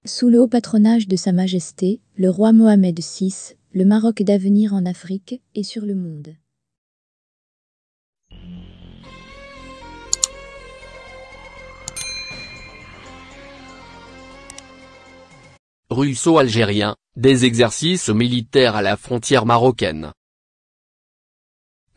Sous le haut patronage de Sa Majesté, le roi Mohamed VI, le Maroc d'avenir en Afrique et sur le monde. Russo-algérien, des exercices militaires à la frontière marocaine.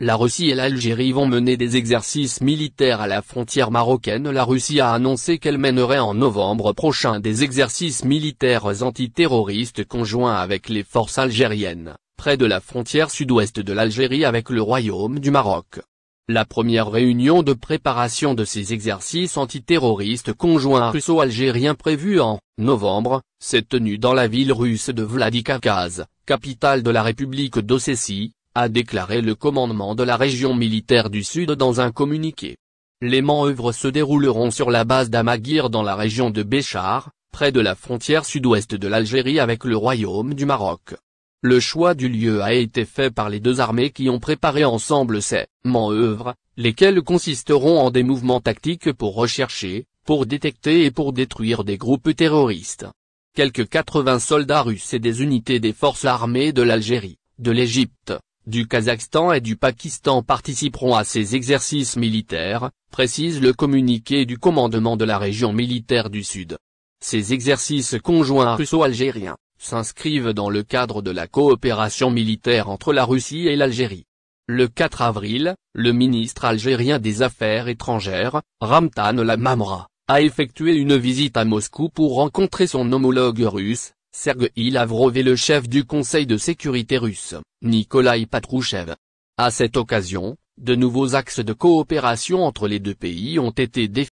La Russie et l'Algérie vont mener des exercices militaires à la frontière marocaine. La Russie a annoncé qu'elle mènerait en novembre prochain des exercices militaires antiterroristes conjoints avec les forces algériennes, près de la frontière sud-ouest de l'Algérie avec le Royaume du Maroc. La première réunion de préparation de ces exercices antiterroristes conjoints russo-algériens prévus en novembre, s'est tenue dans la ville russe de Vladikavkaz, capitale de la République d'Ossétie, a déclaré le commandement de la région militaire du Sud dans un communiqué. Les manœuvres se dérouleront sur la base d'Amaguir dans la région de Béchar, près de la frontière sud-ouest de l'Algérie avec le Royaume du Maroc. Le choix du lieu a été fait par les deux armées qui ont préparé ensemble ces manœuvres, lesquelles consisteront en des mouvements tactiques pour rechercher, pour détecter et pour détruire des groupes terroristes. Quelques 80 soldats russes et des unités des forces armées de l'Algérie, de l'Égypte, du Kazakhstan et du Pakistan participeront à ces exercices militaires, précise le communiqué du commandement de la région militaire du Sud. Ces exercices conjoints russo-algériens s'inscrivent dans le cadre de la coopération militaire entre la Russie et l'Algérie. Le 4 avril, le ministre algérien des Affaires étrangères, Ramtan Lamamra, a effectué une visite à Moscou pour rencontrer son homologue russe, Sergueï Lavrov et le chef du Conseil de sécurité russe, Nikolai Patrouchev. À cette occasion, de nouveaux axes de coopération entre les deux pays ont été définis.